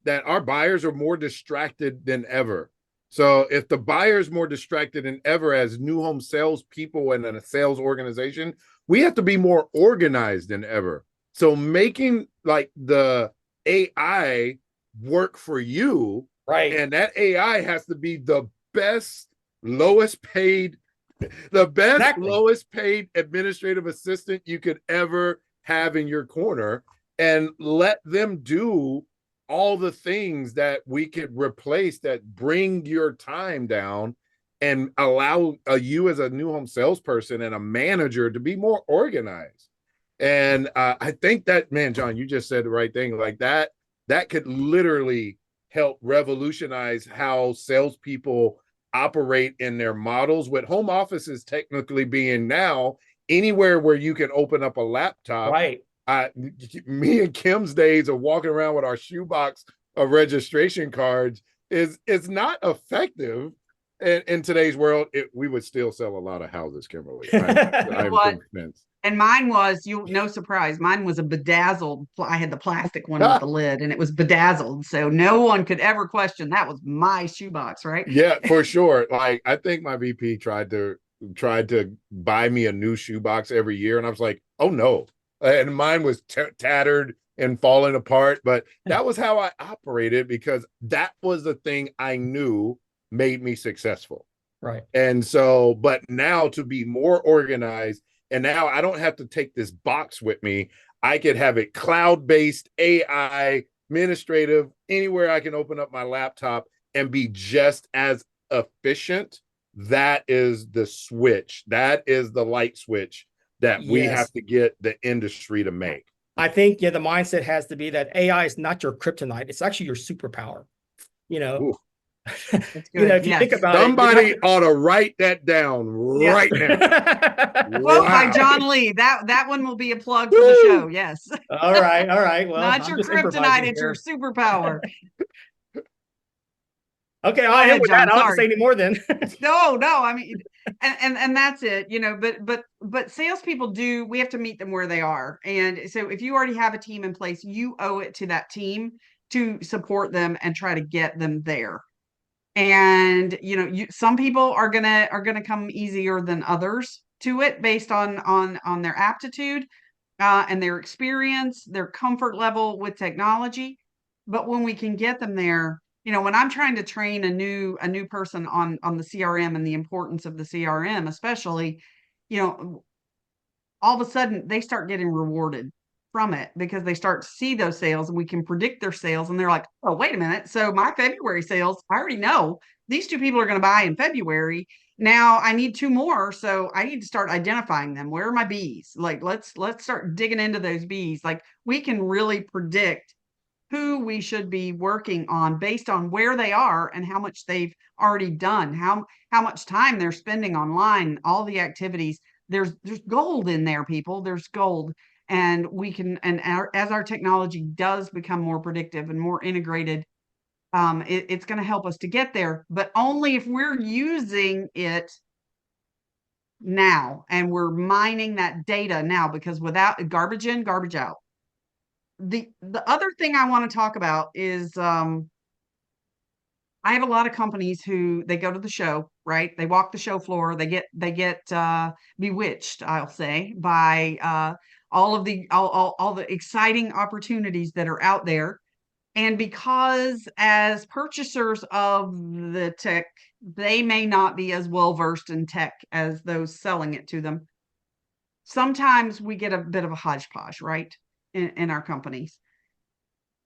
that our buyers are more distracted than ever. So if the buyer's more distracted than ever as new home salespeople and in a sales organization, we have to be more organized than ever. So making like the AI work for you Right. And that AI has to be the best, lowest paid, lowest paid administrative assistant you could ever have in your corner, and let them do all the things that we could replace that bring your time down and allow you as a new home salesperson and a manager to be more organized. And I think that, man, John, you just said the right thing. Like that could literally help revolutionize how salespeople operate in their models, with home offices technically being now anywhere where you can open up a laptop. Right. Me and Kim's days of walking around with our shoebox of registration cards is not effective. In today's world, we would still sell a lot of houses, Kimberly. I'm convinced. And mine was, no surprise, mine was a bedazzled. I had the plastic one with the lid, and it was bedazzled, so no one could ever question that was my shoebox, right? Yeah, for sure. Like, I think my VP tried to buy me a new shoebox every year, and I was like, oh no. And mine was tattered and falling apart, but that was how I operated, because that was the thing I knew made me successful. Right. And so, but now to be more organized, and now I don't have to take this box with me. I could have it cloud-based, AI, administrative, anywhere I can open up my laptop and be just as efficient. That is the switch. That is the light switch that we have to get the industry to make. I think, the mindset has to be that AI is not your kryptonite. It's actually your superpower. Ooh. If you think about somebody ought to write that down right now. Well, by John Lee. That one will be a plug for the show. Yes. All right. Well, not your kryptonite, it's your superpower. Okay, I am with that. I don't have to say any more then. No. I mean, and that's it. But salespeople we have to meet them where they are. And so if you already have a team in place, you owe it to that team to support them and try to get them there. And some people are gonna come easier than others to it based on their aptitude and their experience, their comfort level with technology. But when we can get them there, when I'm trying to train a new person on the CRM and the importance of the CRM, especially, all of a sudden they start getting rewarded from it, because they start to see those sales and we can predict their sales, and they're like, oh, wait a minute, so my February sales, I already know these 2 people are going to buy in February. Now I need 2 more, so I need to start identifying them. Where are my B's? Like, let's start digging into those B's. Like, we can really predict who we should be working on based on where they are and how much they've already done, how much time they're spending online, all the activities. There's gold in there, people. There's gold. And we can, as our technology does become more predictive and more integrated, it's going to help us to get there, but only if we're using it now and we're mining that data now, because without garbage in, garbage out. The other thing I want to talk about is I have a lot of companies who they go to the show, right? They walk the show floor. They get bewitched, I'll say, by all the exciting opportunities that are out there. And because as purchasers of the tech, they may not be as well versed in tech as those selling it to them. Sometimes we get a bit of a hodgepodge, right, in our companies.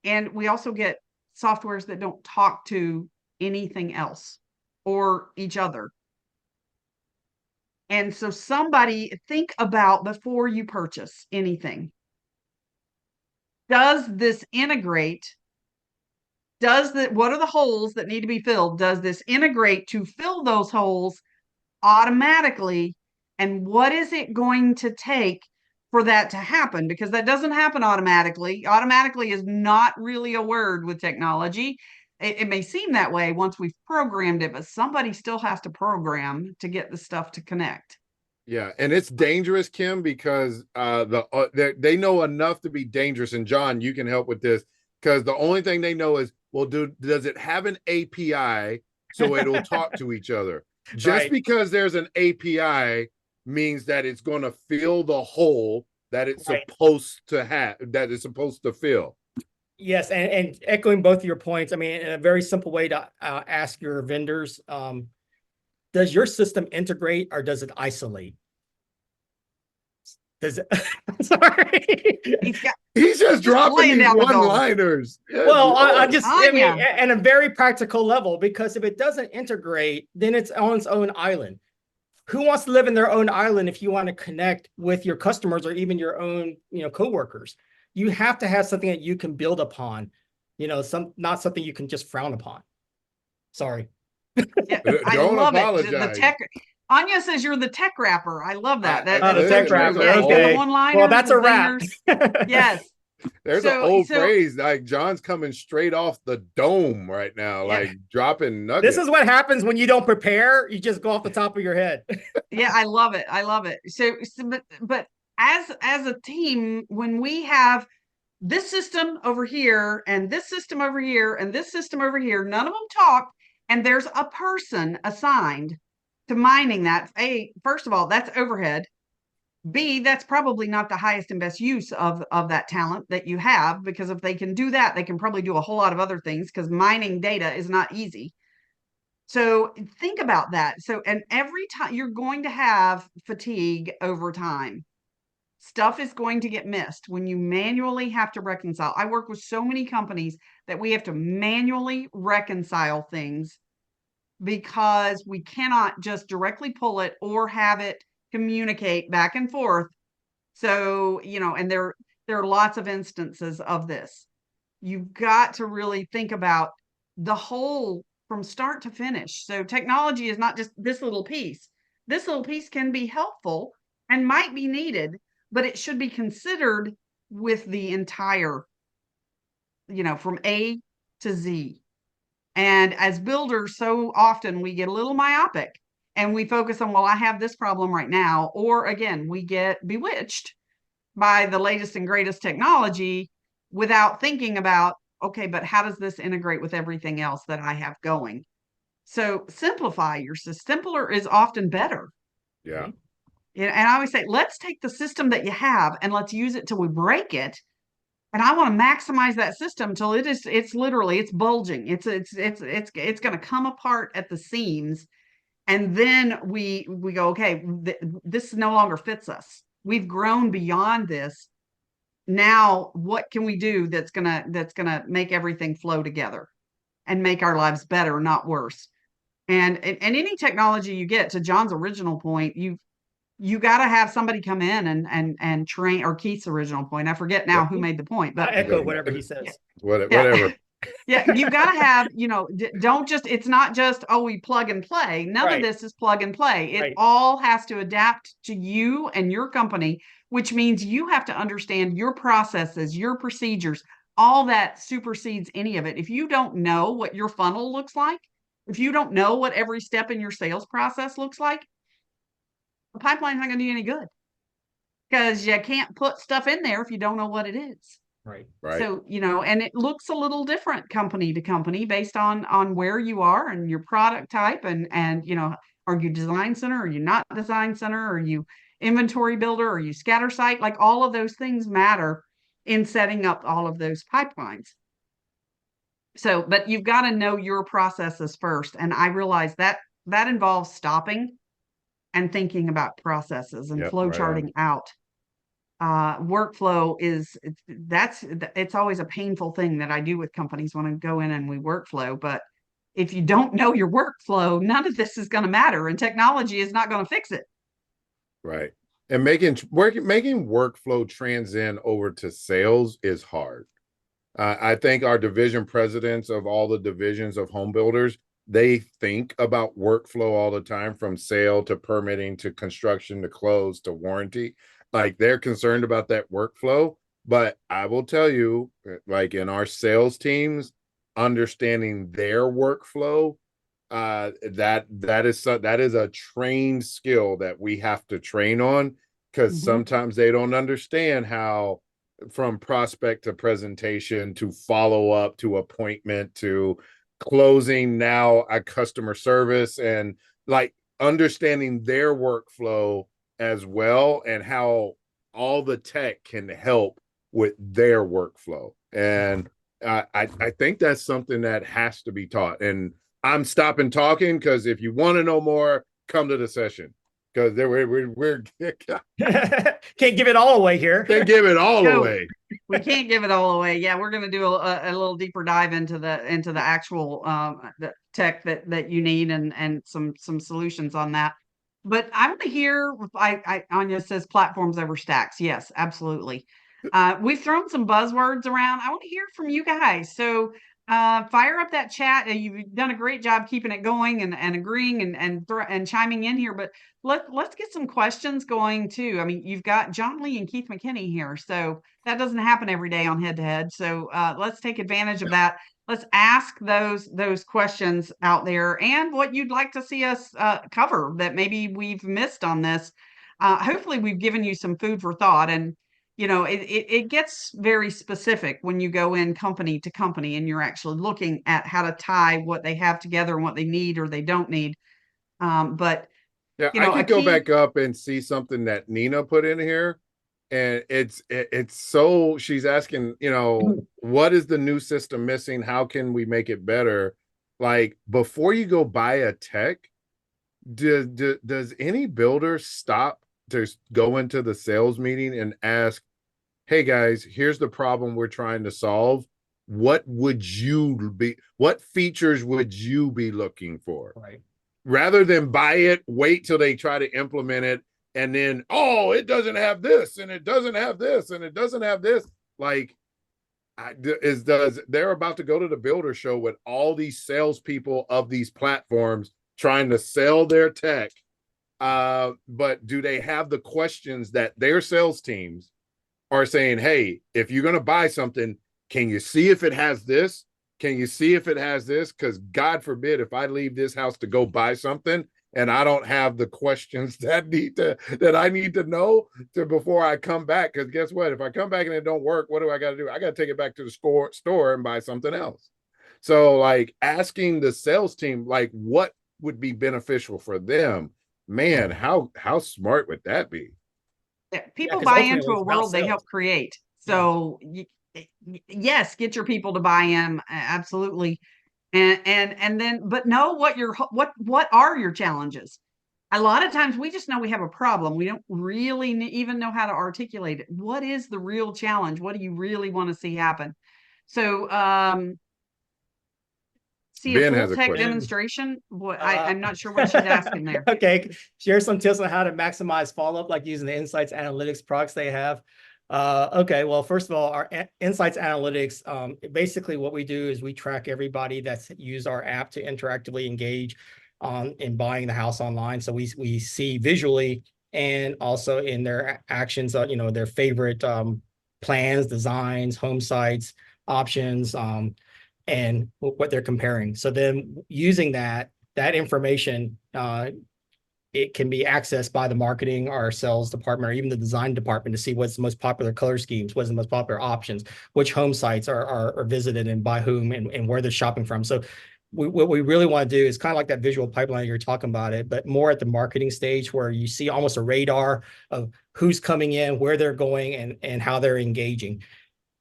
And we also get softwares that don't talk to anything else or each other. And so somebody think about, before you purchase anything, does this integrate? What are the holes that need to be filled? Does this integrate to fill those holes automatically? And what is it going to take for that to happen? Because that doesn't happen automatically. Automatically is not really a word with technology. It may seem that way once we've programmed it, but somebody still has to program to get the stuff to connect. Yeah, and it's dangerous, Kim, because they know enough to be dangerous. And John, you can help with this, because the only thing they know is, well, does it have an API so it'll talk to each other? Just because there's an API means that it's going to fill the hole that it's supposed to have, that it's supposed to fill. Yes, and echoing both of your points, I mean, in a very simple way to ask your vendors, does your system integrate or does it isolate? Does it? Sorry. He's just dropping laying these down the gauntlet. one-liners. Good Well, I Lord. just, I mean, Anya. at a very practical level, because if it doesn't integrate, then it's on its own island. Who wants to live in their own island if you want to connect with your customers or even your own, coworkers? You have to have something that you can build upon, not something you can just frown upon. Sorry. Yeah, I Don't love it. The apologize. tech. Anya says you're the tech rapper. I love that. I- That The is so tech true. rapper. Yeah, you got the Okay. one-liners, Well, that's the a wrap. zingers. Yes. There's an So- old so- phrase, like John's coming straight off the dome right now, Yeah. like dropping nuggets. This is what happens when you don't prepare. You just go off the top of your head. Yeah, I love it. I love it. So but as a team, when we have this system over here and this system over here and this system over here, none of them talk, and there's a person assigned to mining that. First of all, that's overhead. B, that's probably not the highest and best use of that talent that you have, because if they can do that, they can probably do a whole lot of other things, because mining data is not easy. So think about that. So, and every time you're going to have fatigue over time, stuff is going to get missed when you manually have to reconcile. I work with so many companies that we have to manually reconcile things because we cannot just directly pull it or have it communicate back and forth. So, and there are lots of instances of this. You've got to really think about the whole from start to finish. So technology is not just this little piece. This little piece can be helpful and might be needed, but it should be considered with the entire, from A to Z. And as builders, so often we get a little myopic and we focus on, well, I have this problem right now. Or again, we get bewitched by the latest and greatest technology without thinking about, okay, but how does this integrate with everything else that I have going? So simplify your system. Simpler is often better. Yeah. And I always say, let's take the system that you have and let's use it till we break it. And I want to maximize that system till it's literally, it's bulging. It's going to come apart at the seams. And then we go, okay, this no longer fits us. We've grown beyond this. Now, what can we do that's gonna make everything flow together and make our lives better, not worse? And any technology you get, to John's original point, you got to have somebody come in and train, or Keith's original point. I forget now who made the point, but I echo whatever he says. Whatever. Yeah, you got to have, don't just, it's not just, oh, we plug and play. None of this is plug and play. It all has to adapt to you and your company, which means you have to understand your processes, your procedures. All that supersedes any of it. If you don't know what your funnel looks like, if you don't know what every step in your sales process looks like, the pipeline's not going to do any good, because you can't put stuff in there if you don't know what it is. Right. So, and it looks a little different company to company based on where you are and your product type, and are you design center? Are you not design center? Are you inventory builder? Are you scatter site? Like, all of those things matter in setting up all of those pipelines. So, but you've got to know your processes first. And I realize that involves stopping and thinking about processes and flow charting out. Workflow it's always a painful thing that I do with companies when I go in and we workflow. But if you don't know your workflow, none of this is going to matter, and technology is not going to fix it. Right. And making workflow transcend over to sales is hard. I think our division presidents of all the divisions of home builders, they think about workflow all the time, from sale to permitting to construction to close to warranty. Like, they're concerned about that workflow. But I will tell you, like, in our sales teams, understanding their workflow, that is a trained skill that we have to train on, because sometimes they don't understand how, from prospect to presentation to follow up to appointment to closing, now a customer service, and like understanding their workflow as well, and how all the tech can help with their workflow. And I think that's something that has to be taught. And I'm stopping talking because if you want to know more, come to the session because we're can't give it all away here. Can't give it all away. We can't give it all away. Yeah, we're going to do a little deeper dive into the actual the tech that you need and some solutions on that. But I want to hear. Anya says platforms over stacks. Yes, absolutely. We've thrown some buzzwords around. I want to hear from you guys. So fire up that chat. You've done a great job keeping it going and agreeing and chiming in here. But let's get some questions going too. I mean, you've got John Lee and Keith McKinney here, so that doesn't happen every day on Head to Head. So let's take advantage of that. Let's ask those questions out there and what you'd like to see us cover that maybe we've missed on this. Hopefully, we've given you some food for thought. And it gets very specific when you go in company to company and you're actually looking at how to tie what they have together and what they need or they don't need. But yeah, I could go back up and see something that Nina put in here. And it's so she's asking, what is the new system missing? How can we make it better? Like before you go buy a tech, does any builder stop to go into the sales meeting and ask, hey guys, here's the problem we're trying to solve. What features would you be looking for? Right. Rather than buy it, wait till they try to implement it. And then, it doesn't have this, and it doesn't have this, and it doesn't have this. Like, they're about to go to the builder show with all these salespeople of these platforms trying to sell their tech. But do they have the questions that their sales teams are saying, hey, if you're going to buy something, can you see if it has this? Can you see if it has this? Because God forbid, if I leave this house to go buy something and I don't have the questions that I need to know before I come back. Because guess what? If I come back and it don't work, what do I got to do? I got to take it back to the store and buy something else. So like asking the sales team, like what would be beneficial for them, man, how smart would that be? Yeah, people buy into a world they help create. So yes, get your people to buy in. Absolutely. And then, but know what are your challenges? A lot of times we just know we have a problem. We don't really even know how to articulate it. What is the real challenge? What do you really want to see happen? So, see Ben a full tech demonstration. I'm not sure what she's asking there. Okay, share some tips on how to maximize follow-up, like using the Insights Analytics products they have. Okay, well, first of all, our Insights Analytics, basically what we do is we track everybody that's used our app to interactively engage in buying the house online. So we see visually and also in their actions, their favorite plans, designs, home sites, options, and what they're comparing. So then using that information, it can be accessed by the marketing or sales department or even the design department to see what's the most popular color schemes, what's the most popular options, which home sites are visited and by whom and where they're shopping from. So what we really want to do is kind of like that visual pipeline you're talking about it, but more at the marketing stage where you see almost a radar of who's coming in, where they're going, and how they're engaging.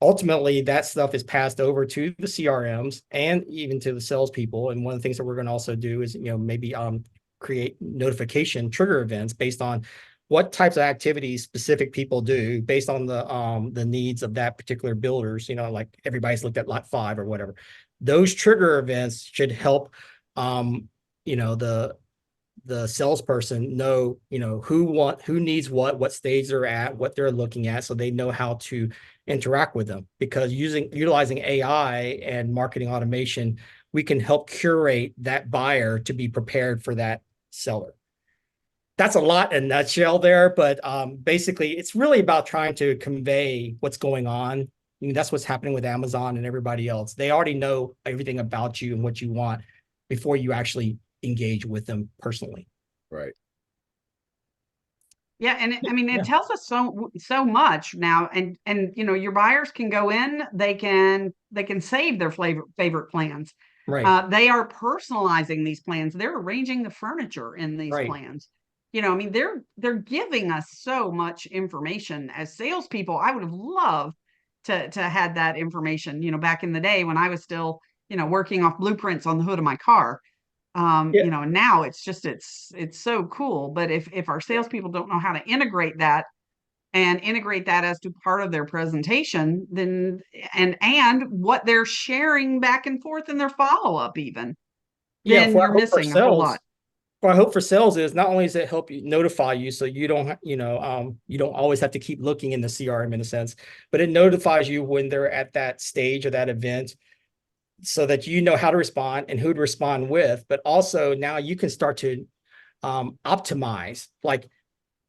Ultimately, that stuff is passed over to the CRMs and even to the salespeople. And one of the things that we're going to also do is, maybe create notification trigger events based on what types of activities specific people do based on the needs of that particular builders. Like everybody's looked at lot 5 or whatever. Those trigger events should help, the salesperson know, who needs what stage they're at, what they're looking at, so they know how to interact with them. Because utilizing AI and marketing automation, we can help curate that buyer to be prepared for that seller. That's a lot in a nutshell there, but basically it's really about trying to convey what's going on. I mean, that's what's happening with Amazon and everybody else. They already know everything about you and what you want before you actually engage with them personally. Right. Yeah, and it tells us so much now, and your buyers can go in, they can save their favorite plans. Right. They are personalizing these plans. They're arranging the furniture in these plans. They're giving us so much information as salespeople. I would have loved to had that information, back in the day when I was still, working off blueprints on the hood of my car. Yeah. Now it's just, it's so cool. But if our salespeople don't know how to integrate that as to part of their presentation, then, and what they're sharing back and forth in their follow-up even, then you're missing a whole lot. What I hope for sales is not only does it help you notify you so you don't, you don't always have to keep looking in the CRM in a sense, but it notifies you when they're at that stage or that event so that you know how to respond and who to respond with. But also now you can start to optimize. Like,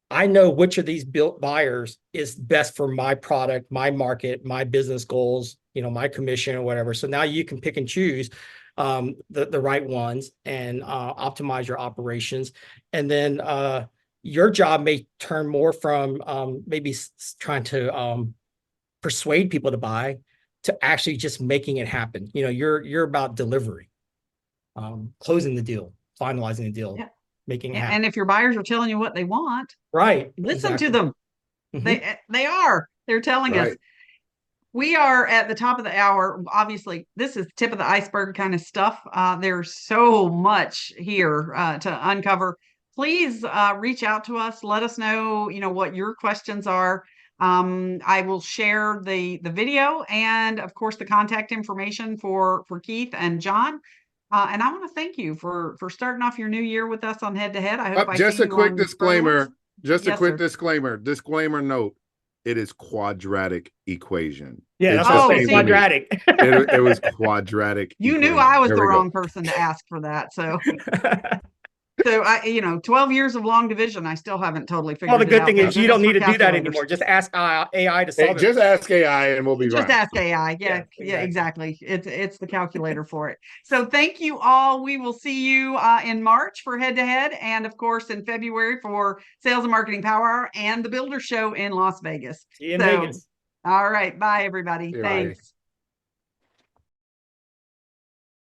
I know which of these buyers is best for my product, my market, my business goals, my commission or whatever. So now you can pick and choose the right ones and optimize your operations. And then your job may turn more from maybe trying to persuade people to buy to actually just making it happen. You're about delivery, closing the deal, finalizing the deal. Yeah. Making it happen. And if your buyers are telling you what they want, right, listen to them. They're telling us. We are at the top of the hour. Obviously, this is tip of the iceberg kind of stuff. There's so much here to uncover. Please reach out to us. Let us know, what your questions are. I will share the video and, of course, the contact information for Keith and John. And I want to thank you for starting off your new year with us on Head to Head. I hope I just see a you quick on disclaimer. furloughs. Just a Yes, quick sir. disclaimer note. It is quadratic equation. Yeah, It's that's just quadratic. it was quadratic. You equation. knew I was There the we go. wrong person to ask for that. So, I, 12 years of long division, I still haven't totally figured it out. Well, the good thing is you don't need to do that calculators. anymore. Just ask AI to solve it. Just ask AI and we'll be Just fine. ask AI. Yeah, exactly. It's the calculator for it. So thank you all. We will see you in March for Head to Head, and of course in February for Sales and Marketing Power Hour and the Builder Show in Las Vegas. See you in Vegas. All right. Bye, everybody. Thanks.